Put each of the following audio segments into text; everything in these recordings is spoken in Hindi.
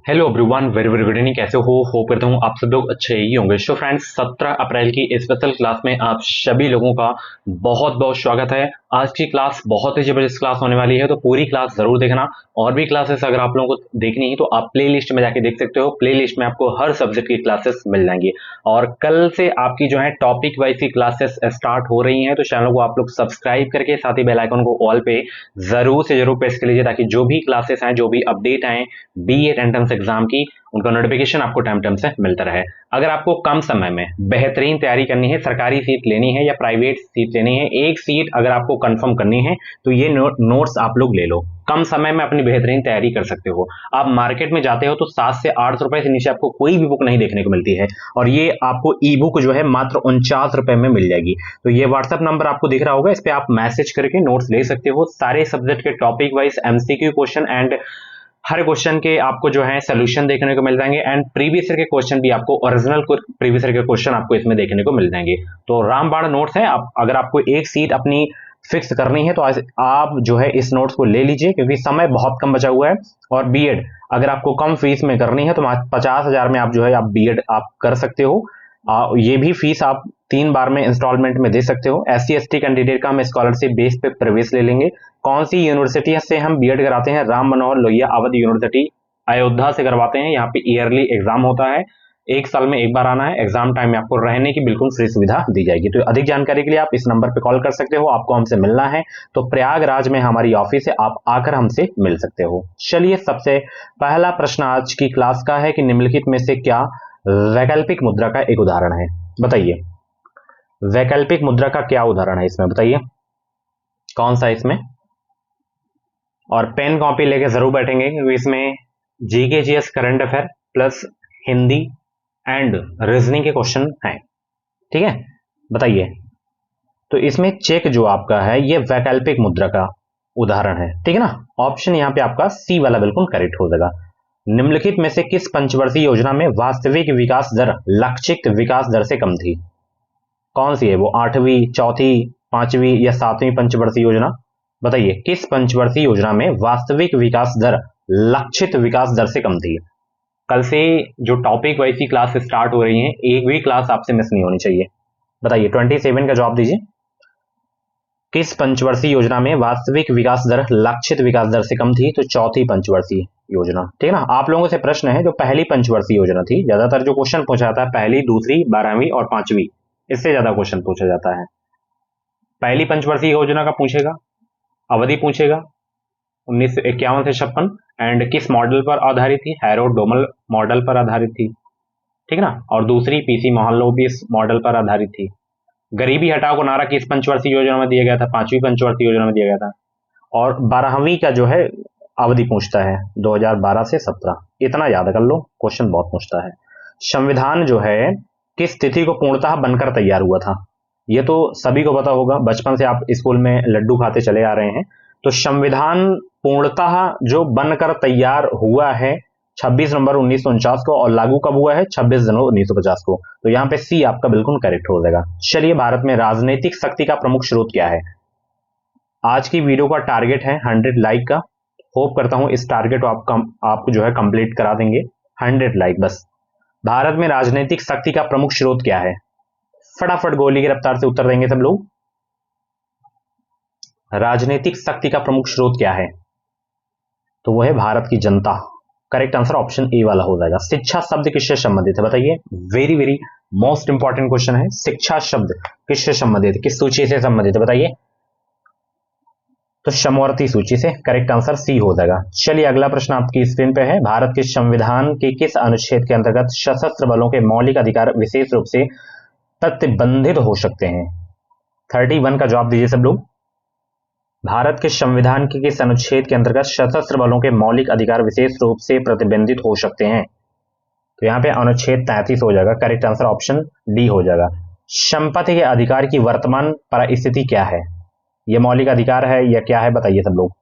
Hello everyone, very very good evening. कैसे हो? होप करता हूँ आप सब लोग अच्छे ही होंगे। सो फ्रेंड्स, 17 अप्रैल की स्पेशल क्लास में आप सभी लोगों का बहुत बहुत स्वागत है। आज की क्लास बहुत ही जबरदस्त क्लास होने वाली है, तो पूरी क्लास जरूर देखना। और भी क्लासेस अगर आप लोगों को देखनी है तो आप प्ले लिस्ट में जाके देख सकते हो। प्ले लिस्ट में आपको हर सब्जेक्ट की क्लासेस मिल जाएंगी। और कल से आपकी जो है टॉपिक वाइज की क्लासेस स्टार्ट हो रही हैं, तो चैनल को आप लोग सब्सक्राइब करके साथ ही बेल आइकन को ऑल पे जरूर से जरूर प्रेस कर लीजिए, ताकि जो भी क्लासेस आए, जो भी अपडेट आए बीएड एंट्रेंस एग्जाम की, उनका नोटिफिकेशन आपको टाइम टाइम से मिलता रहे। अगर आपको कम समय में बेहतरीन तैयारी करनी है, सरकारी सीट लेनी है या प्राइवेट सीट लेनी है, एक सीट अगर आपको कंफर्म करनी है तो ये नोट्स आप लोग ले लो। कम समय में अपनी बेहतरीन तैयारी कर सकते हो। आप मार्केट में जाते हो तो 7 से 8 रुपए से नीचे आपको कोई भी बुक नहीं देखने को मिलती है, और ये आपको ई बुक जो है मात्र 49 रुपए में मिल जाएगी। तो ये व्हाट्सएप नंबर आपको दिख रहा होगा, इस पे आप मैसेज करके नोट्स ले सकते हो। सारे सब्जेक्ट के topic wise MCQ question and her question के आपको जो है सोल्यूशन देखने को मिल जाएंगे, एंड प्रीवियस ईयर के क्वेश्चन भी आपको ओरिजिनल प्रीवियस ईयर के क्वेश्चन आपको इसमें देखने को मिल जाएंगे। तो रामबाण नोट्स है। अगर आपको एक सीट अपनी फिक्स करनी है तो आप जो है इस नोट्स को ले लीजिए, क्योंकि समय बहुत कम बचा हुआ है। और बीएड अगर आपको कम फीस में करनी है तो 50,000 में आप जो है आप बीएड आप कर सकते हो। ये भी फीस आप 3 बार में इंस्टॉलमेंट में दे सकते हो। SC/ST कैंडिडेट का हम स्कॉलरशिप बेस पे प्रवेश ले लेंगे। कौन सी यूनिवर्सिटी से हम बीएड कराते हैं? राम मनोहर लोहिया अवध यूनिवर्सिटी अयोध्या से करवाते हैं। यहाँ पे ईयरली एग्जाम होता है, एक साल में एक बार आना है। एग्जाम टाइम में आपको रहने की बिल्कुल फ्री सुविधा दी जाएगी। तो अधिक जानकारी के लिए आप इस नंबर पे कॉल कर सकते हो। आपको हमसे मिलना है तो प्रयागराज में हमारी ऑफिस है, आप आकर हमसे मिल सकते हो। चलिए, सबसे पहला प्रश्न आज की क्लास का है कि निम्नलिखित में से क्या वैकल्पिक मुद्रा का एक उदाहरण है? बताइए, वैकल्पिक मुद्रा का क्या उदाहरण है इसमें? बताइए कौन सा इसमें। और पेन कॉपी लेके जरूर बैठेंगे, क्योंकि इसमें GK GS current affair plus Hindi and reasoning के क्वेश्चन हैं। ठीक है, बताइए। तो इसमें चेक जो आपका है ये वैकल्पिक मुद्रा का उदाहरण है, ठीक है ना। ऑप्शन यहाँ पे आपका सी वाला बिल्कुल करेक्ट हो जाएगा। निम्नलिखित में से किस पंचवर्षीय योजना में वास्तविक विकास दर लक्षित विकास दर से कम थी? कौन सी है वो? 8वीं, चौथी, 5वीं या 7वीं पंचवर्षीय योजना? बताइए, किस पंचवर्षीय योजना में वास्तविक विकास दर लक्षित विकास दर से कम थी? कल से जो टॉपिक वाइज की क्लास स्टार्ट हो रही है, एक भी क्लास आपसे मिस नहीं होनी चाहिए। बताइए, 27 का जवाब दीजिए। किस पंचवर्षीय योजना में वास्तविक विकास दर लक्षित विकास दर से कम थी? तो चौथी पंचवर्षीय योजना, ठीक है ना। आप लोगों से प्रश्न है जो पहली पंचवर्षीय योजना थी, ज्यादातर जो क्वेश्चन पूछा जाता है पहली, दूसरी, 12वीं और 5वीं, इससे ज्यादा क्वेश्चन पूछा जाता है। पहली पंचवर्षीय योजना का पूछेगा, अवधि पूछेगा 1951 से 56, एंड किस मॉडल पर आधारित थी? हैरो-डोमल मॉडल पर आधारित थी, ठीक है ना। और दूसरी पीसी मोहनलाल मॉडल पर आधारित थी। गरीबी हटाओ को नारा किस पंचवर्षीय योजना में दिया गया था? 5वीं पंचवर्षीय योजना में दिया गया था। और 12वीं का जो है अवधि पूछता है 2012 से 17, इतना याद कर लो, क्वेश्चन बहुत पूछता है। संविधान जो है किस तिथि को पूर्णतः बनकर तैयार हुआ था? ये तो सभी को पता होगा, बचपन से आप स्कूल में लड्डू खाते चले आ रहे हैं। तो संविधान पूर्णतः जो बनकर तैयार हुआ है 26 नवंबर 1949 को, और लागू कब हुआ है? 26 जनवरी 1950 को। तो यहाँ पे सी आपका बिल्कुल करेक्ट हो जाएगा। चलिए, भारत में राजनीतिक शक्ति का प्रमुख स्रोत क्या है? आज की वीडियो का टारगेट है 100 लाइक का। होप करता हूं इस टारगेट को आप जो है कंप्लीट करा देंगे। 100 लाइक बस। भारत में राजनीतिक शक्ति का प्रमुख स्रोत क्या है? फटाफट गोली की रफ्तार से उत्तर देंगे सब लोग। राजनीतिक शक्ति का प्रमुख स्रोत क्या है? तो वो है भारत की जनता। करेक्ट आंसर ऑप्शन ए वाला हो जाएगा। शिक्षा शब्द किससे संबंधित है? बताइए, very very most important question है। शिक्षा शब्द किससे संबंधित है, किस सूची से संबंधित है? बताइए। तो समवर्ती सूची से। करेक्ट आंसर सी हो जाएगा। चलिए, अगला प्रश्न आपकी स्क्रीन पे है। भारत के संविधान के किस अनुच्छेद के अंतर्गत सशस्त्र बलों के मौलिक अधिकार विशेष रूप से प्रतिबंधित हो सकते हैं? 31 का जवाब दीजिए सब लोग। भारत के संविधान के किस अनुच्छेद के अंतर्गत सशस्त्र बलों के मौलिक अधिकार विशेष रूप से प्रतिबंधित हो सकते हैं? तो यहाँ पे अनुच्छेद 33 हो जाएगा। करेक्ट आंसर ऑप्शन डी हो जाएगा। संपत्ति के अधिकार की वर्तमान परिस्थिति क्या है? ये मौलिक अधिकार है या क्या है? बताइए सब लोग।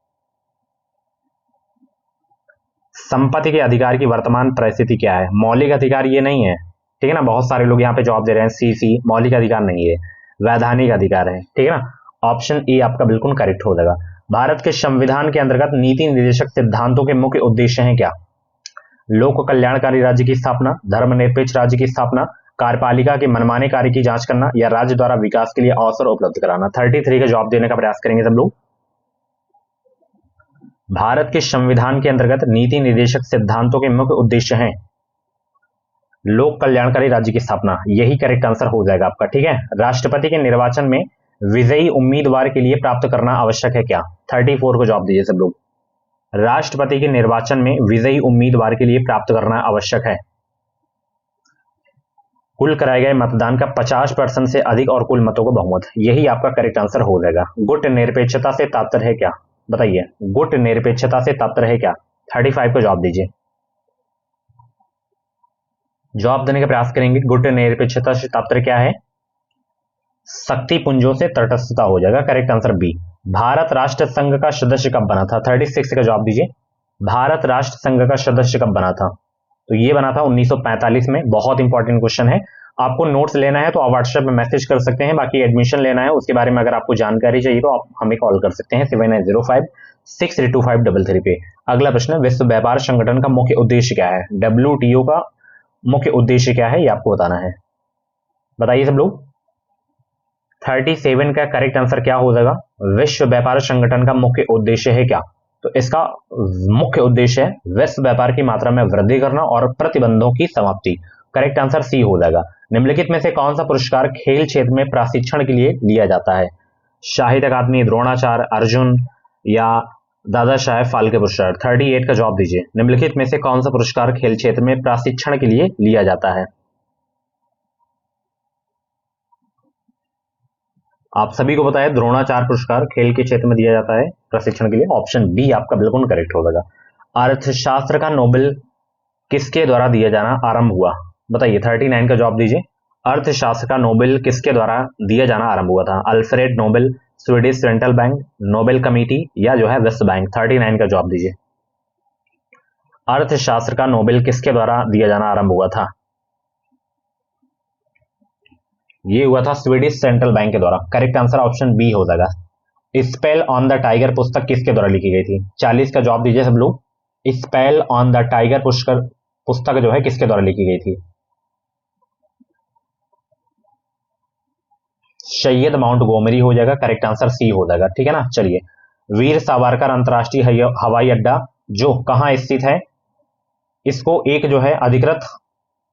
संपत्ति के अधिकार की वर्तमान परिस्थिति क्या है? मौलिक अधिकार ये नहीं है, ठीक है ना। बहुत सारे लोग यहाँ पे जवाब दे रहे हैं सी। मौलिक अधिकार नहीं है, वैधानिक अधिकार है, ठीक है ना। ऑप्शन ए आपका बिल्कुल करेक्ट हो जाएगा। भारत के संविधान के अंतर्गत नीति निर्देशक सिद्धांतों के मुख्य उद्देश्य हैं क्या? लोक कल्याणकारी राज्य की स्थापना, धर्मनिरपेक्ष राज्य की स्थापना, कार्यपालिका के मनमाने कार्य की जांच करना, या राज्य द्वारा विकास के लिए अवसर उपलब्ध कराना। 33 का जवाब देने का प्रयास करेंगे सब लोग। भारत के संविधान के अंतर्गत नीति निर्देशक सिद्धांतों के मुख्य उद्देश्य हैं लोक कल्याणकारी राज्य की स्थापना, यही करेक्ट आंसर हो जाएगा आपका। ठीक है, राष्ट्रपति के निर्वाचन में विजयी उम्मीदवार के लिए प्राप्त करना आवश्यक है क्या? 34 को जवाब दीजिए सब लोग। राष्ट्रपति के निर्वाचन में विजयी उम्मीदवार के लिए प्राप्त करना आवश्यक है कुल कराए गए मतदान का 50% से अधिक और कुल मतों का बहुमत, यही आपका करेक्ट आंसर हो जाएगा। गुट निरपेक्षता से तात्पर्य है क्या? बताइए, गुट निरपेक्षता से तात्पर्य है क्या? 35 को जवाब दीजिए। जवाब देने का प्रयास करेंगे। गुट निरपेक्षता से तात्पर्य क्या है? शक्ति पुंजों से तटस्थता हो जाएगा। Correct answer B. भारत राष्ट्र संघ का सदस्य कब बना था? 36 का जवाब दीजिए। भारत राष्ट्र संघ का सदस्य कब बना था? तो ये बना था 1945 में। बहुत इंपॉर्टेंट क्वेश्चन है। आपको नोट्स लेना है तो आप व्हाट्सएप में मैसेज कर सकते हैं। बाकी एडमिशन लेना है उसके बारे में अगर आपको जानकारी चाहिए तो आप हमें कॉल कर सकते हैं 7905-632-533 पे। अगला प्रश्न, विश्व व्यापार संगठन का मुख्य उद्देश्य क्या है? WTO का मुख्य उद्देश्य क्या है, ये आपको बताना है। बताइए सब लोग। 37 का करेक्ट आंसर क्या हो जाएगा? विश्व व्यापार संगठन का मुख्य उद्देश्य है क्या? तो इसका मुख्य उद्देश्य है विश्व व्यापार की मात्रा में वृद्धि करना और प्रतिबंधों की समाप्ति। करेक्ट आंसर सी हो जाएगा। निम्नलिखित में से कौन सा पुरस्कार खेल क्षेत्र में प्रशिक्षण के लिए लिया जाता है? साहित्य अकादमी, द्रोणाचार्य, अर्जुन या दादा साहेब फाल्के पुरस्कार। 38 का जवाब दीजिए। निम्नलिखित में से कौन सा पुरस्कार खेल क्षेत्र में प्रशिक्षण के लिए लिया जाता है? आप सभी को पता है द्रोणाचार्य पुरस्कार खेल के क्षेत्र में दिया जाता है प्रशिक्षण के लिए। ऑप्शन बी आपका बिल्कुल करेक्ट हो जाएगा। अर्थशास्त्र का नोबेल किसके द्वारा दिया जाना आरंभ हुआ? बताइए, 39 का जवाब दीजिए। अर्थशास्त्र का नोबेल किसके द्वारा दिया जाना आरंभ हुआ था? Alfred Nobel, Swedish central bank, Nobel committee या जो है विश्व बैंक। 39 का जवाब दीजिए। अर्थशास्त्र का नोबेल किसके द्वारा दिया जाना आरंभ हुआ था? ये हुआ था स्वीडिश सेंट्रल बैंक के द्वारा। करेक्ट आंसर ऑप्शन बी हो जाएगा। स्पेल ऑन द टाइगर पुस्तक किसके द्वारा लिखी गई थी? 40 का जवाब दीजिए सब लोग। स्पेल ऑन द टाइगर पुस्तक जो है किसके द्वारा लिखी गई थी? सैयद माउंट गोमरी हो जाएगा। करेक्ट आंसर सी हो जाएगा। ठीक है ना। चलिए, वीर सावरकर अंतर्राष्ट्रीय हवाई अड्डा जो कहां स्थित है, इसको एक जो है अधिकृत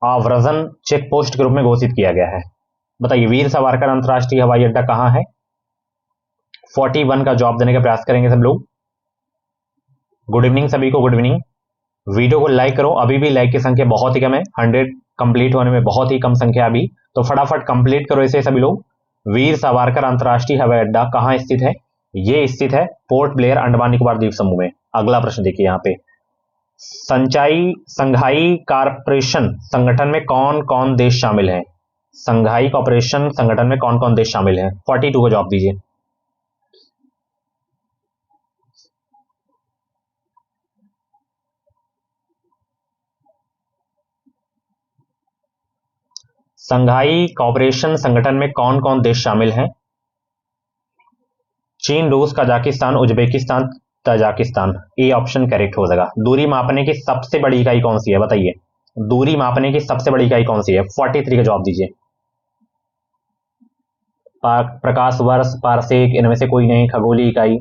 आव्रजन चेक पोस्ट के रूप में घोषित किया गया है। बताइए, वीर सावरकर अंतर्राष्ट्रीय हवाई अड्डा कहां है? 41 का जवाब देने का प्रयास करेंगे सब लोग। गुड इवनिंग सभी को, गुड इवनिंग। वीडियो को लाइक करो। अभी भी लाइक की संख्या बहुत ही कम है, 100 कंप्लीट होने में बहुत ही कम संख्या अभी, तो फटाफट कंप्लीट करो इसे सभी लोग। वीर सावरकर अंतर्राष्ट्रीय हवाई अड्डा कहां स्थित है? ये स्थित है पोर्ट ब्लेयर, अंडमान निकोबार द्वीप समूह में। अगला प्रश्न देखिए यहाँ पे, संघाई कॉर्पोरेशन संगठन में कौन कौन देश शामिल हैं? संघाई कॉर्पोरेशन संगठन में कौन कौन देश शामिल हैं? 42 का जवाब दीजिए। संघाई कॉर्पोरेशन संगठन में कौन कौन देश शामिल हैं? चीन, रूस, Kazakhstan, Uzbekistan, Tajikistan. A option correct हो जाएगा। दूरी मापने की सबसे बड़ी इकाई कौन सी है? बताइए, दूरी मापने की सबसे बड़ी इकाई कौन सी है? 43 का जवाब दीजिए। प्रकाश वर्ष, पारसेक, इनमें से कोई नहीं। खगोलीय इकाई।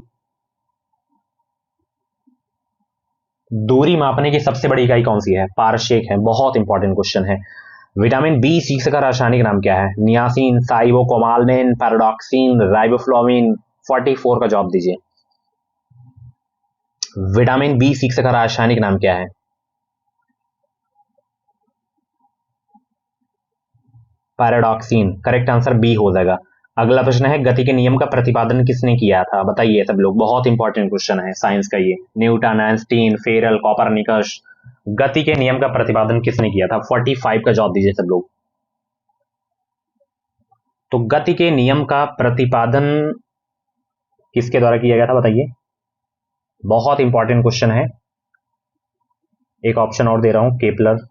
दूरी मापने की सबसे बड़ी इकाई कौन सी है? पारसेक है। बहुत इंपॉर्टेंट क्वेश्चन है। विटामिन B6 का रासायनिक नाम क्या है? Niacin, साइबोकोबाल्मिन, pyridoxine, riboflavin. 44 का जवाब दीजिए। विटामिन B6 का रासायनिक नाम क्या है? पैराडॉक्सिन। करेक्ट आंसर बी हो जाएगा। अगला प्रश्न है, गति के नियम का प्रतिपादन किसने किया था? बताइए सब लोग। बहुत इंपॉर्टेंट क्वेश्चन है साइंस का ये। Newton, Einstein, Feral, Copernicus. गति के नियम का प्रतिपादन किसने किया था? 45 का जवाब दीजिए सब लोग। तो गति के नियम का प्रतिपादन किसके द्वारा किया गया था? बताइए। बहुत इंपॉर्टेंट क्वेश्चन है। एक ऑप्शन और दे रहा हूं, केपलर।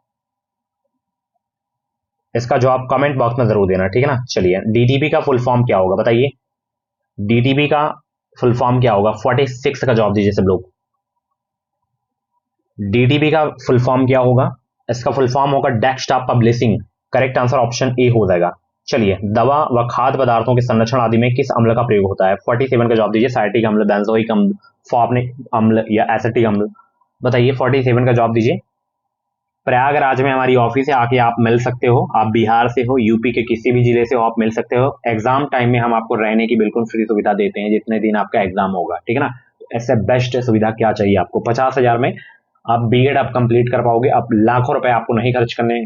इसका जवाब कमेंट बॉक्स में जरूर देना, ठीक है ना। चलिए, डीटीपी का फुल फॉर्म क्या होगा? बताइए, डीटीपी का फुल फॉर्म क्या होगा? 46 का जवाब दीजिए सब लोग। डीटीपी का फुल फॉर्म क्या होगा? इसका फुल फॉर्म होगा desktop publishing. Correct answer option A हो जाएगा। चलिए, दवा व खाद्य पदार्थों के संरक्षण आदि में किस अम्ल का प्रयोग होता है? 47 का जवाब दीजिए। साइट्रिक अम्ल, बेंजोइक अम्ल, फॉर्मिक अम्ल या एसिटिक अम्ल? बताइए, 47 का जवाब दीजिए। प्रयागराज में हमारी ऑफिस है, आके आप मिल सकते हो। आप बिहार से हो, यूपी के किसी भी जिले से हो, आप मिल सकते हो। एग्जाम टाइम में हम आपको रहने की बिल्कुल फ्री सुविधा देते हैं जितने दिन आपका एग्जाम होगा, ठीक है ना। तो ऐसे बेस्ट सुविधा क्या चाहिए आपको? 50,000 में आप बीएड आप कंप्लीट कर पाओगे। आप लाखों रुपए आपको नहीं खर्च करने।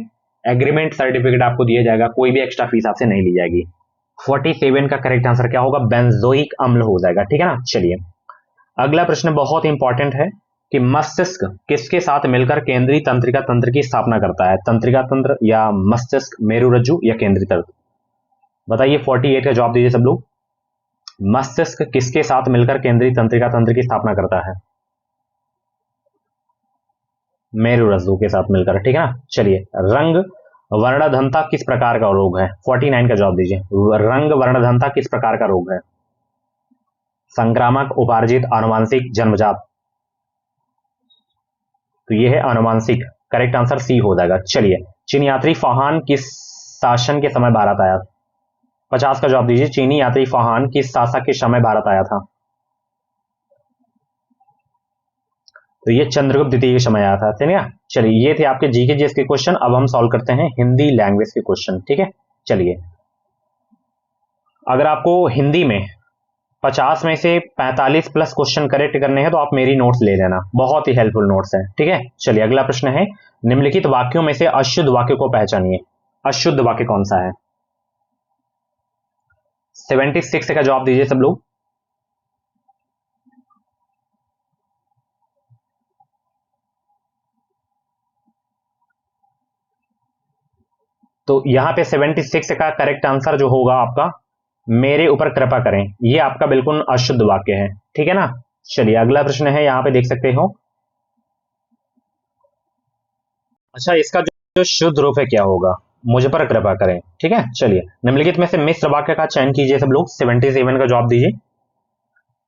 एग्रीमेंट सर्टिफिकेट आपको दिया जाएगा, कोई भी एक्स्ट्रा फीस आपसे नहीं ली जाएगी। 47 का करेक्ट आंसर क्या होगा? बेंजोइक अम्ल हो जाएगा, ठीक है ना। चलिए, अगला प्रश्न बहुत इंपॉर्टेंट है कि मस्तिष्क किसके साथ मिलकर केंद्रीय तंत्रिका तंत्र की स्थापना करता है? तंत्रिका तंत्र या मस्तिष्क, मेरुरज्जु या केंद्रीय तंत्र? बताइए, 48 का जवाब दीजिए सब लोग। मस्तिष्क किसके साथ मिलकर केंद्रीय तंत्रिका तंत्र की स्थापना करता है? मेरुरज्जु के साथ मिलकर, ठीक है ना। चलिए, रंग वर्णधनता किस प्रकार का रोग है? 49 का जवाब दीजिए। रंग वर्णधनता किस प्रकार का रोग है? संक्रामक, उपार्जित, आनुवंशिक, जन्मजात? तो ये है आनुवंशिक। करेक्ट आंसर सी हो जाएगा। चलिए, चीनी यात्री फाहान किस शासन के समय भारत आया? 50 का जवाब दीजिए। चीनी यात्री फाहान किस शासक के समय भारत आया था? तो ये चंद्रगुप्त द्वितीय के समय आया था, ठीक है। चलिए, ये थे आपके जीके जीएस के क्वेश्चन। अब हम सॉल्व करते हैं हिंदी लैंग्वेज के क्वेश्चन, ठीक है। चलिए, अगर आपको हिंदी में 50 में से 45 प्लस क्वेश्चन करेक्ट करने हैं तो आप मेरी नोट्स ले लेना, बहुत ही हेल्पफुल नोट्स हैं, ठीक है। चलिए, अगला प्रश्न है, निम्नलिखित वाक्यों में से अशुद्ध वाक्य को पहचानिए। अशुद्ध वाक्य कौन सा है? 76 का जवाब दीजिए सब लोग। तो यहां पे 76 का करेक्ट आंसर जो होगा आपका, मेरे ऊपर कृपा करें, ये आपका बिल्कुल अशुद्ध वाक्य है, ठीक है ना। चलिए, अगला प्रश्न है, यहां पे देख सकते हो। अच्छा, इसका जो शुद्ध रूप है क्या होगा? मुझ पर कृपा करें, ठीक है। चलिए, निम्नलिखित में से मिश्र वाक्य का चयन कीजिए सब लोग। 77 का जवाब दीजिए।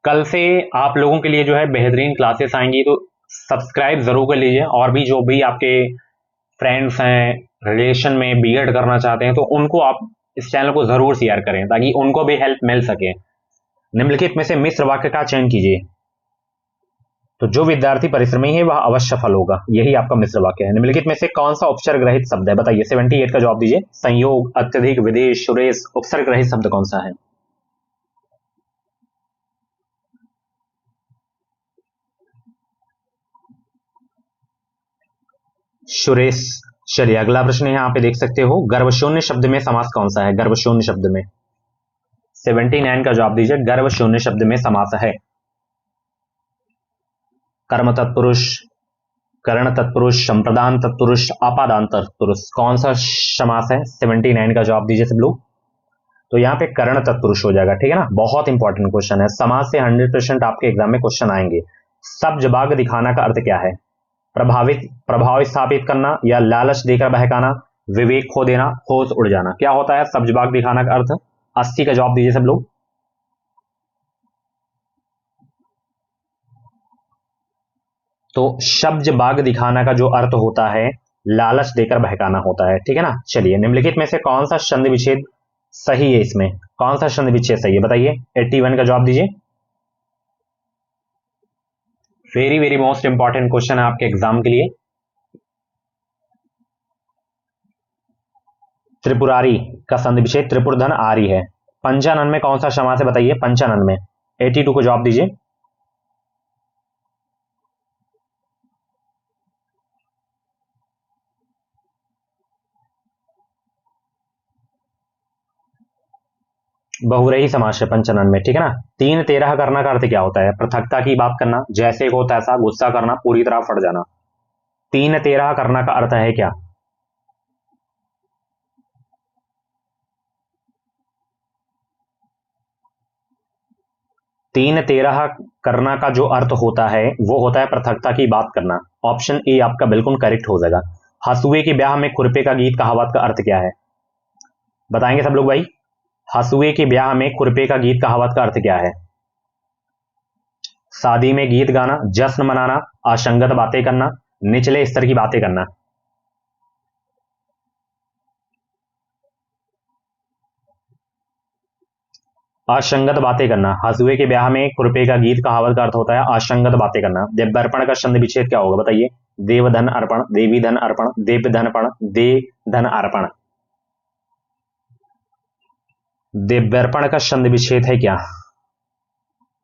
कल से आप लोगों के लिए जो है बेहतरीन क्लासेस आएंगी, तो सब्सक्राइब जरूर कर लीजिए। और भी जो भी आपके फ्रेंड्स हैं, रिलेशन में बीएड करना चाहते हैं, तो उनको आप इस चैनल को जरूर शेयर करें ताकि उनको भी हेल्प मिल सके। निम्नलिखित में से मिश्र वाक्य का चयन कीजिए। तो जो विद्यार्थी परिश्रमी है वह अवश्य सफल होगा, यही आपका मिश्र वाक्य है। निम्नलिखित में से कौन सा उपसर्ग रहित शब्द है? बताइए, 78 का जवाब दीजिए। संयोग, अत्यधिक, विदेश, सुरेश, उपसर्ग रहित शब्द कौन सा है? सुरेश। चलिए, अगला प्रश्न यहां पे देख सकते हो, गर्भशून्य शब्द में समास कौन सा है? गर्भशून्य शब्द में 79 का जवाब दीजिए। गर्भशून्य शब्द में समास है कर्म तत्पुरुष, करण तत्पुरुष, संप्रदान तत्पुरुष, आपादान तत्पुरुष। कौन सा समास है? 79 का जवाब दीजिए सब लोग। तो यहाँ पे करण तत्पुरुष हो जाएगा, ठीक है ना। बहुत इंपॉर्टेंट क्वेश्चन है, समास से 100% आपके एग्जाम में क्वेश्चन आएंगे। सब्ज बाग दिखाना का अर्थ क्या है? प्रभाव स्थापित करना या लालच देकर बहकाना, विवेक खो देना, होश उड़ जाना? क्या होता है सब्ज बाग दिखाना का अर्थ? 80 का जवाब दीजिए सब लोग। तो सब्ज बाग दिखाना का जो अर्थ होता है, लालच देकर बहकाना होता है, ठीक है ना। चलिए, निम्नलिखित में से कौन सा संधि विच्छेद सही है? इसमें कौन सा संधि विच्छेद सही है? बताइए, 81 का जवाब दीजिए। Very very most important question है आपके एग्जाम के लिए। त्रिपुरारी का संधि विच्छेद त्रिपुरधन आरी है। पंचानन में कौन सा समास है? बताइए, पंचानन में 82 को जवाब दीजिए। बहुव्रीहि समास है पंचानन में, ठीक है ना। 3-13 करना का अर्थ क्या होता है? पृथकता की बात करना, जैसे हो तैसा, गुस्सा करना, पूरी तरह फट जाना। 3-13 करना का अर्थ है क्या? 3-13 करना का जो अर्थ होता है वो होता है पृथकता की बात करना। ऑप्शन ए आपका बिल्कुल करेक्ट हो जाएगा। हसुए के ब्याह में खुरपे का गीत कहावत का अर्थ क्या है? बताएंगे सब लोग भाई। हसुए के ब्याह में खुरपे का गीत कहावत का अर्थ क्या है? शादी में गीत गाना, जश्न मनाना, असंगत बातें करना, निचले स्तर की बातें करना। असंगत बातें करना। हसुए के ब्याह में खुरपे का गीत कहावत का अर्थ होता है असंगत बातें करना। देवदर्पण का छंद विच्छेद क्या होगा बताइए? देवधन अर्पण, देवी धन अर्पण, देव धनपण, दे धन अर्पण। देवदर्पण का छंद विच्छेद है क्या?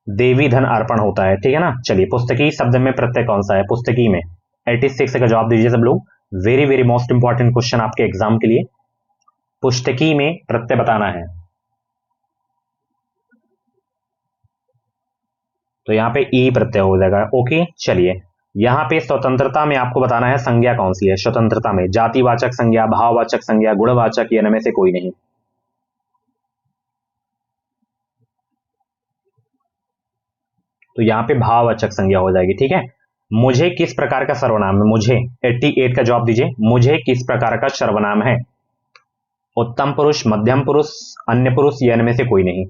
देवी धन अर्पण होता है, ठीक है ना। चलिए, पुस्तकी शब्द में प्रत्यय कौन सा है? पुस्तकी में 86 का जवाब दीजिए सब लोग। Very very most important question आपके एग्जाम के लिए। पुस्तकी में प्रत्यय बताना है। तो यहां पे ई प्रत्यय हो जाएगा। ओके, चलिए, यहां पे स्वतंत्रता में आपको बताना है संज्ञा कौन सी है। स्वतंत्रता में जातिवाचक संज्ञा, भाववाचक संज्ञा, गुणवाचक, या इनमें से कोई नहीं। तो यहां पे भाववाचक संज्ञा हो जाएगी, ठीक है। मुझे किस प्रकार का सर्वनाम है? मुझे 88 का जवाब दीजिए। मुझे किस प्रकार का सर्वनाम है? उत्तम पुरुष, मध्यम पुरुष, अन्य पुरुष, या इनमें से कोई नहीं।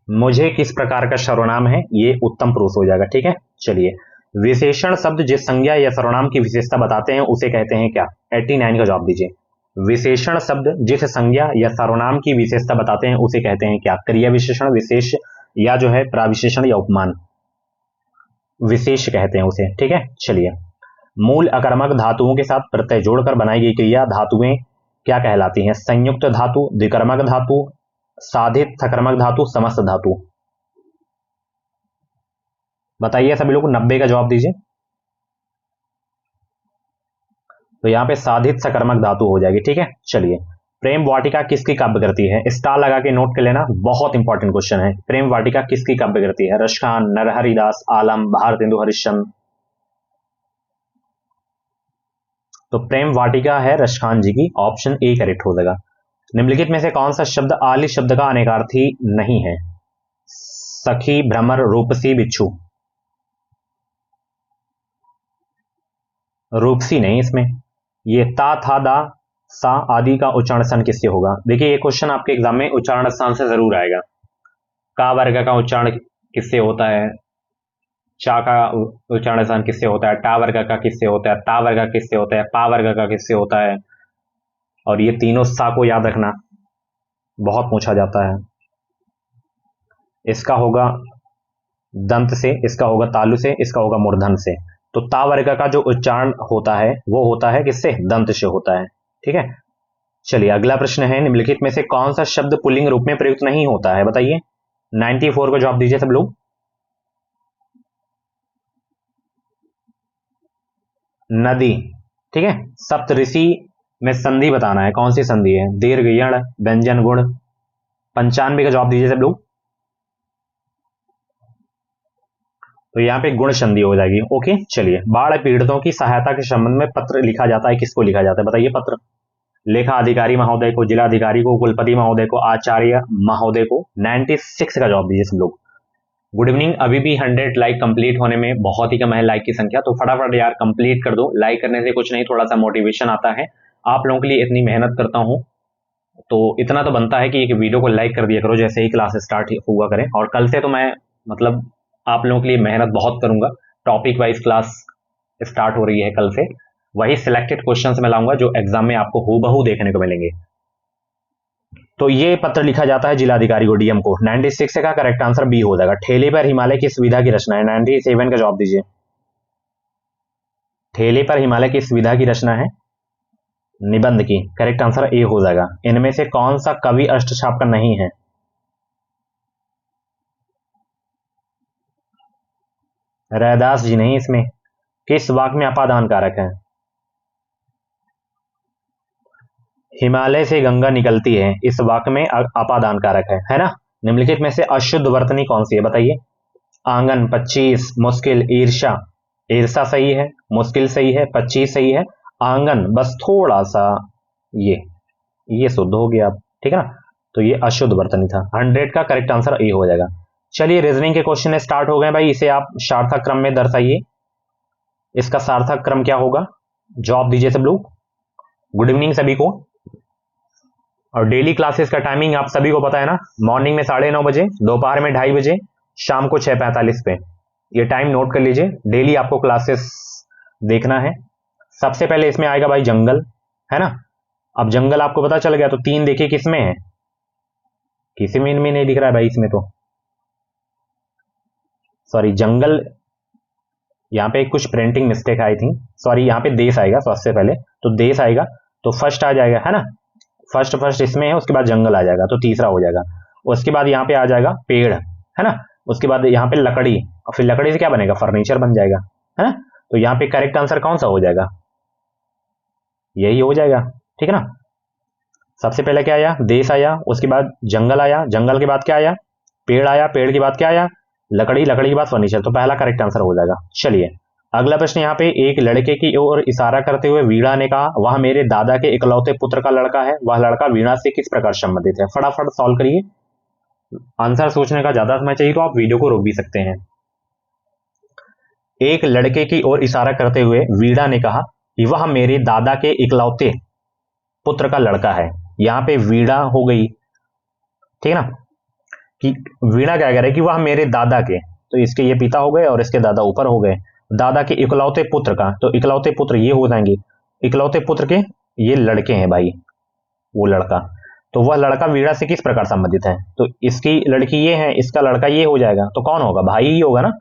मुझे किस प्रकार का सर्वनाम है? ये उत्तम पुरुष हो जाएगा, ठीक है। चलिए, विशेषण शब्द जिस संज्ञा या सर्वनाम की विशेषता बताते हैं उसे कहते हैं क्या? 89 का जवाब दीजिए। विशेषण शब्द जिस संज्ञा या सर्वनाम की विशेषता बताते हैं उसे कहते हैं क्या? क्रिया विशेषण, विशेष, या जो है प्राविशेषण या उपमान। विशेष कहते हैं उसे, ठीक है। चलिए, मूल अकर्मक धातुओं के साथ प्रत्यय जोड़कर बनाई गई क्रिया धातुएं क्या कहलाती हैं? संयुक्त धातु, द्विकर्मक धातु, साधित सकर्मक धातु, समस्त धातु। बताइए सभी लोग, 90 का जवाब दीजिए। तो यहां पे साधित सकर्मक धातु हो जाएगी, ठीक है। चलिए, प्रेम वाटिका किसकी काव्य कृति है? स्टार लगा के नोट कर लेना, बहुत इंपॉर्टेंट क्वेश्चन है। प्रेम वाटिका किसकी काव्य कृति है? रसखान, नरहरिदास, आलम, भारतेंदु हरिश्चंद्र। तो प्रेम वाटिका है रसखान जी की, ऑप्शन ए करेक्ट हो जाएगा। निम्नलिखित में से कौन सा शब्द आली शब्द का अनेकार्थी नहीं है? सखी, भ्रमर, रूपसी, बिच्छू। रूपसी नहीं इसमें। ये ता, था, दा, सा आदि का उच्चारण स्थान किससे होगा? देखिए, ये क्वेश्चन आपके एग्जाम में उच्चारण स्थान से जरूर आएगा। का वर्ग का उच्चारण किससे होता है? चा का उच्चारण स्थान किससे होता है? टा वर्ग का किससे होता है? ता वर्ग का किससे होता है? पा वर्ग का किससे होता है? और ये तीनों सा को याद रखना, बहुत पूछा जाता है। इसका होगा दंत से, इसका होगा तालु से, इसका होगा मूर्धन से। तो ता वर्ग का जो उच्चारण होता है वो होता है किससे? दंत से होता है, ठीक है। चलिए, अगला प्रश्न है, निम्नलिखित में से कौन सा शब्द पुल्लिंग रूप में प्रयुक्त नहीं होता है? बताइए। 94 को जवाब दीजिए सब लोग। नदी, ठीक है। सप्तऋषि में संधि बताना है, कौन सी संधि है? दीर्घ, यण, व्यंजन, गुण। 95 का जवाब दीजिए सब लोग। तो यहां पे गुण संधि हो जाएगी। ओके, चलिए, बाढ़ पीड़ितों की सहायता के संबंध में पत्र लिखा जाता है, किसको लिखा जाता है? बताइए। पत्र लेखा अधिकारी महोदय को, जिला अधिकारी को, कुलपति महोदय को, आचार्य महोदय को। 96 का जवाब दीजिए सब लोग। Good evening. अभी भी 100 लाइक कंप्लीट होने में बहुत ही कम है लाइक की संख्या, तो फटाफट यार कंप्लीट कर दो। लाइक करने से कुछ नहीं, थोड़ा सा मोटिवेशन आता है। आप लोगों के लिए इतनी मेहनत करता हूं तो इतना तो बनता है कि एक वीडियो को लाइक कर दिया करो जैसे ही क्लास स्टार्ट हुआ करें। और कल से तो मैं मतलब आप लोगों के लिए मेहनत बहुत करूंगा। टॉपिक वाइज क्लास स्टार्ट हो रही है कल से। वही सिलेक्टेड क्वेश्चंस मैं लाऊंगा जो एग्जाम में आपको हूबहू देखने को मिलेंगे। तो ये पत्र लिखा जाता है जिलाधिकारी को, डीएम को। 96 का करेक्ट आंसर बी हो जाएगा। ठेले पर हिमालय की सुविधा की रचना है। 97 का जवाब दीजिए। ठेले पर हिमालय की सुविधा की रचना है निबंध की। करेक्ट आंसर ए हो जाएगा। इनमें से कौन सा कवि अष्टछाप का नहीं है? रैदास जी नहीं इसमें। किस वाक्य में अपादान कारक है? हिमालय से गंगा निकलती है, इस वाक्य में अपादान कारक है ना। निम्नलिखित में से अशुद्ध वर्तनी कौन सी है? बताइए। आंगन, 25, मुश्किल, ईर्षा। ईर्षा सही है, मुश्किल सही है, 25 सही है, आंगन बस थोड़ा सा ये शुद्ध हो गया, ठीक है ना। तो ये अशुद्ध वर्तनी था। 100 का करेक्ट आंसर ए हो जाएगा। चलिए, रीजनिंग के क्वेश्चन स्टार्ट हो गए भाई, इसे आप सार्थक क्रम में दर्शाइए। इसका सार्थक क्रम क्या होगा? जवाब दीजिए सब लोग। गुड इवनिंग सभी को। और डेली क्लासेस का टाइमिंग आप सभी को पता है ना, मॉर्निंग में 9:30 बजे, दोपहर में 2:30 बजे, शाम को 6:45 पे। ये टाइम नोट कर लीजिए, डेली आपको क्लासेस देखना है। सबसे पहले इसमें आएगा भाई जंगल, है ना। अब जंगल आपको पता चल गया, तो 3 देखिए किसमें है, किसी में इनमें नहीं दिख रहा है भाई, इसमें तो सॉरी जंगल, यहाँ पे कुछ प्रिंटिंग मिस्टेक आई थी, सॉरी यहाँ पे देश आएगा सबसे पहले, तो देश आएगा तो फर्स्ट आ जाएगा, है ना। फर्स्ट फर्स्ट इसमें है, उसके बाद जंगल आ जाएगा तो तीसरा हो जाएगा। उसके बाद यहाँ पे आ जाएगा पेड़, है ना। उसके बाद यहाँ पे लकड़ी, और फिर लकड़ी से क्या बनेगा, फर्नीचर बन जाएगा, है ना। तो यहाँ पे करेक्ट आंसर कौन सा हो जाएगा, यही हो जाएगा, ठीक है ना। सबसे पहले क्या आया, देश आया, उसके बाद जंगल आया, जंगल के बाद क्या आया, पेड़ आया, पेड़ के बाद क्या आया, लकड़ी, लकड़ी के बाद फर्नीचर, तो पहला करेक्ट आंसर हो जाएगा। चलिए अगला प्रश्न यहाँ पे, एक लड़के की ओर इशारा करते हुए वीणा ने कहा, वह मेरे दादा के इकलौते पुत्र का लड़का है, वह लड़का वीणा से किस प्रकार संबंधित है। फटाफट सॉल्व करिए, आंसर सोचने का ज्यादा समय चाहिए तो आप वीडियो को रोक भी सकते हैं। एक लड़के की ओर इशारा करते हुए वीणा ने कहा कि वह मेरे दादा के इकलौते पुत्र का लड़का है। यहाँ पे वीणा हो गई, ठीक है ना, कि वीणा क्या कह रहा है कि वह मेरे दादा के, तो इसके ये पिता हो गए और इसके दादा ऊपर हो गए, दादा के इकलौते पुत्र का, तो इकलौते पुत्र ये हो जाएंगे, इकलौते पुत्र के ये लड़के हैं भाई, वो लड़का, तो वह लड़का वीणा से किस प्रकार संबंधित है, तो इसकी लड़की ये है, इसका लड़का ये हो जाएगा, तो कौन होगा, भाई ही होगा ना।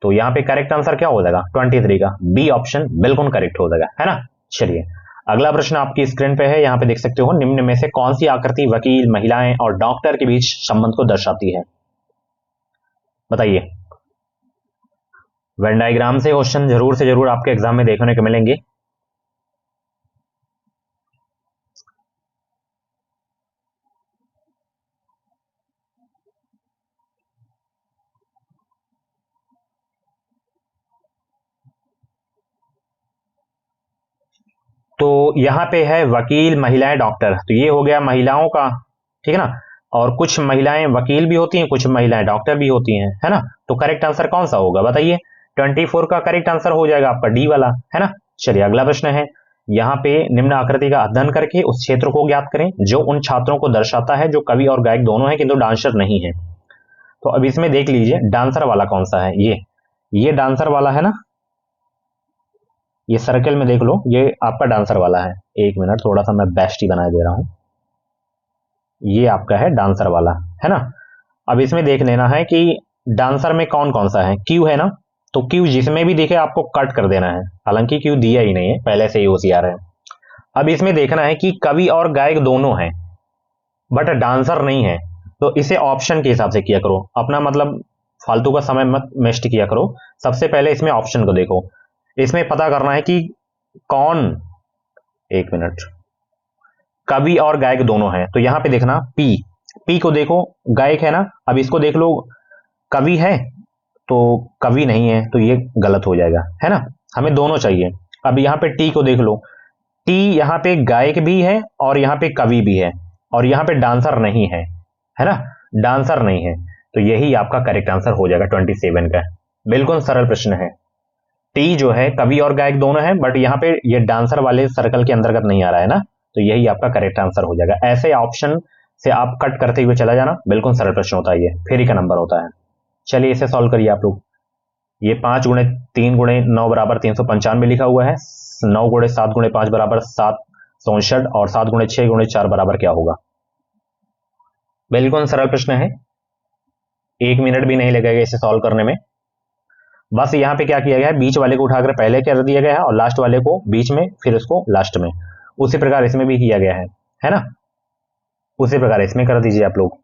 तो यहाँ पे करेक्ट आंसर क्या हो जाएगा, 23 का बी ऑप्शन बिल्कुल करेक्ट हो जाएगा, है ना। चलिए अगला प्रश्न आपकी स्क्रीन पे है, यहाँ पे देख सकते हो, निम्न में से कौन सी आकृति वकील, महिलाएं और डॉक्टर के बीच संबंध को दर्शाती है, बताइए। वेन डायग्राम से क्वेश्चन जरूर से जरूर आपके एग्जाम में देखने को मिलेंगे। तो यहाँ पे है वकील, महिलाएं, डॉक्टर, तो ये हो गया महिलाओं का, ठीक है ना। और कुछ महिलाएं वकील भी होती हैं, कुछ महिलाएं डॉक्टर भी होती हैं, है ना। तो करेक्ट आंसर कौन सा होगा बताइए, 24 का करेक्ट आंसर हो जाएगा आपका डी वाला, है ना। चलिए अगला प्रश्न है, यहाँ पे निम्न आकृति का अध्ययन करके उस क्षेत्र को ज्ञात करें जो उन छात्रों को दर्शाता है जो कवि और गायक दोनों है किंतु डांसर नहीं है। तो अब इसमें देख लीजिए डांसर वाला कौन सा है, ये डांसर वाला है ना, ये सर्कल में देख लो, ये आपका डांसर वाला है। एक मिनट, थोड़ा सा मैं बेस्ट ही बना दे रहा हूं, ये आपका है डांसर वाला, है ना। अब इसमें देख लेना है कि डांसर में कौन कौन सा है, क्यू है ना, तो क्यू जिसमें भी दिखे आपको कट कर देना है, हालांकि क्यू दिया ही नहीं है, पहले से ही होशियार है। अब इसमें देखना है कि कवि और गायक दोनों हैं बट डांसर नहीं है, तो इसे ऑप्शन के हिसाब से किया करो, अपना मतलब फालतू का समय मत वेस्ट किया करो। सबसे पहले इसमें ऑप्शन को देखो, इसमें पता करना है कि कौन, एक मिनट, कवि और गायक दोनों हैं, तो यहां पे देखना पी, पी को देखो, गायक है ना। अब इसको देख लो, कवि है तो कवि नहीं है, तो ये गलत हो जाएगा, है ना। हमें दोनों चाहिए। अब यहाँ पे टी को देख लो, टी यहाँ पे गायक भी है और यहाँ पे कवि भी है, और यहाँ पे डांसर नहीं है ना, डांसर नहीं है, तो यही आपका करेक्ट आंसर हो जाएगा 27 का। बिल्कुल सरल प्रश्न है। टी जो है कवि और गायक दोनों है, बट यहाँ पे ये डांसर वाले सर्कल के अंतर्गत नहीं आ रहा है ना, तो यही आपका करेक्ट आंसर हो जाएगा। ऐसे ऑप्शन से आप कट करते हुए चला जाना, बिल्कुल सरल प्रश्न होता है, ये फेरी का नंबर होता है। चलिए इसे सॉल्व करिए आप लोग। ये 5 × 3 × 9 बराबर 395 लिखा हुआ है, 9 × 7 × 5 बराबर 764, और 7 × 6 × 4 बराबर क्या होगा। बिल्कुल सरल प्रश्न है, 1 मिनट भी नहीं लगेगा इसे सॉल्व करने में। बस यहाँ पे क्या किया गया है, बीच वाले को उठाकर पहले कर दिया गया है और लास्ट वाले को बीच में, फिर उसको लास्ट में। उसी प्रकार इसमें भी किया गया है ना। उसी प्रकार इसमें कर दीजिए आप लोग,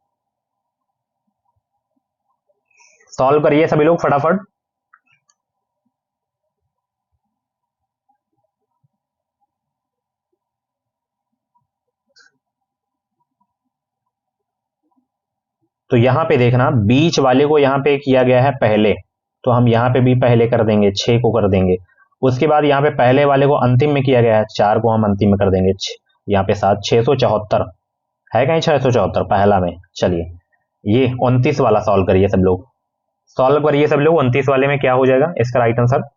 सॉल्व करिए सभी लोग फटाफट। तो यहां पे देखना, बीच वाले को यहां पे किया गया है पहले, तो हम यहां पे भी पहले कर देंगे, 6 को कर देंगे। उसके बाद यहाँ पे पहले वाले को अंतिम में किया गया है, 4 को हम अंतिम में कर देंगे, यहाँ पे 7, 674 है, कहीं 674 पहला में। चलिए ये 29 वाला सॉल्व करिए सब लोग, सॉल्व करिए सब लोग, 29 वाले में क्या हो जाएगा इसका राइट आंसर।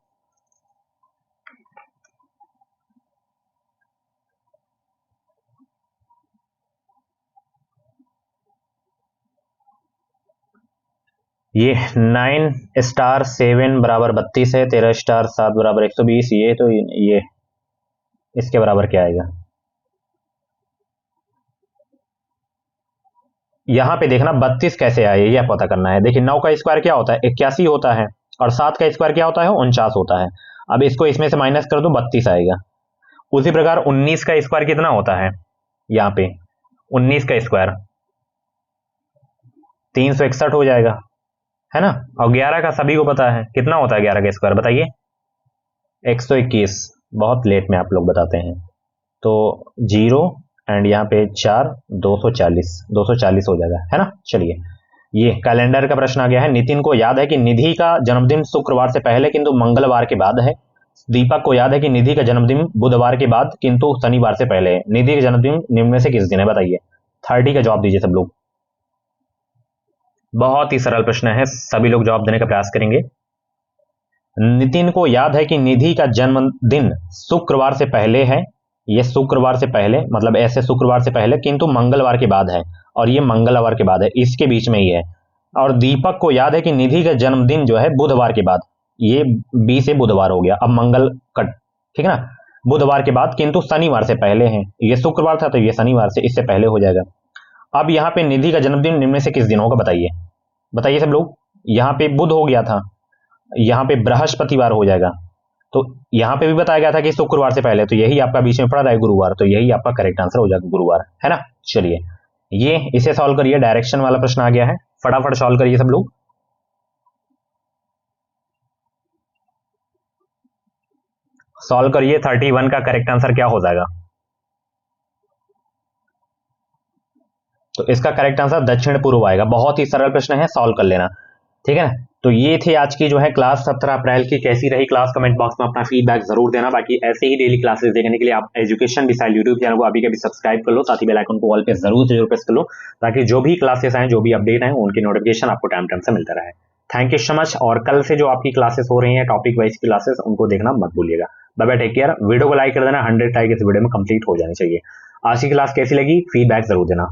ये 9 स्टार 7 बराबर 32 है, 13 स्टार 7 बराबर 120, ये तो ये इसके बराबर क्या आएगा? यहां पे देखना 32 कैसे आए यह पता करना है। देखिए 9 का स्क्वायर क्या होता है? 81 होता है, और 7 का स्क्वायर क्या होता है? 49 होता है। अब इसको इसमें से माइनस कर दो, 32 आएगा। उसी प्रकार 19 का स्क्वायर कितना होता है? यहाँ पे 19 का स्क्वायर 361 हो जाएगा, है ना। और 11 का सभी को पता है कितना होता है 11 का स्क्वायर, बताइए? 121। बहुत लेट में आप लोग बताते हैं। तो 0 एंड यहाँ पे 4, 240 हो जाएगा, है ना। चलिए, ये कैलेंडर का प्रश्न आ गया है। नितिन को याद है कि निधि का जन्मदिन शुक्रवार से पहले किंतु मंगलवार के बाद है। दीपक को याद है कि निधि का जन्मदिन बुधवार के बाद किंतु शनिवार से पहले है। निधि का जन्मदिन निम्न में से किस दिन है, बताइए? 30 का जवाब दीजिए सब लोग। बहुत ही सरल प्रश्न है, सभी लोग जवाब देने का प्रयास करेंगे। नितिन को याद है कि निधि का जन्मदिन शुक्रवार से पहले है। ये शुक्रवार से पहले मतलब ऐसे शुक्रवार से पहले किंतु मंगलवार के बाद है, और ये मंगलवार के बाद है, इसके बीच में ही है। और दीपक को याद है कि निधि का जन्मदिन जो है बुधवार के बाद, ये बी से बुधवार हो गया, अब मंगल कट, ठीक है ना। बुधवार के बाद किंतु शनिवार से पहले है। ये शुक्रवार था तो ये शनिवार से इससे पहले हो जाएगा। अब यहाँ पे निधि का जन्मदिन निम्न में से किस दिन होगा, बताइए? बताइए सब लोग। यहाँ पे बुध हो गया था, यहाँ पे बृहस्पतिवार हो जाएगा, तो यहाँ पे भी बताया गया था कि शुक्रवार से पहले, तो यही आपका बीच में पड़ा रहा है गुरुवार, तो यही आपका करेक्ट आंसर हो जाएगा गुरुवार, है ना। चलिए, ये इसे सॉल्व करिए, डायरेक्शन वाला प्रश्न आ गया है, फटाफट सॉल्व करिए सब लोग। सॉल्व करिए, 31 का करेक्ट आंसर क्या हो जाएगा? तो इसका करेक्ट आंसर दक्षिण पूर्व आएगा। बहुत ही सरल प्रश्न है, सॉल्व कर लेना, ठीक है ना। तो ये थी आज की जो है क्लास 17 अप्रैल की। कैसी रही क्लास, कमेंट बॉक्स में अपना फीडबैक जरूर देना। बाकी ऐसे ही डेली क्लासेस देखने के लिए आप एजुकेशन डिसाइड यूट्यूब चैनल को अभी के भी सब्सक्राइब कर लो, साथ ही बेल आइकन को ऑल पे जरूर प्रेस कर लो, ताकि जो भी क्लासेस आए, जो भी अपडेट आए, उनकी नोटिफिकेशन आपको टाइम टाइम से मिलता रहे। Thank you so much. और कल से जो आपकी क्लासेस हो रही है टॉपिक वाइज क्लासेस, उनको देखना मत भूलिएगा। Bye bye, take care. Video को लाइक कर देना, 100 लाइक इस वीडियो में कंप्लीट हो जानी चाहिए। आज की क्लास कैसी लगी, फीडबैक जरूर देना।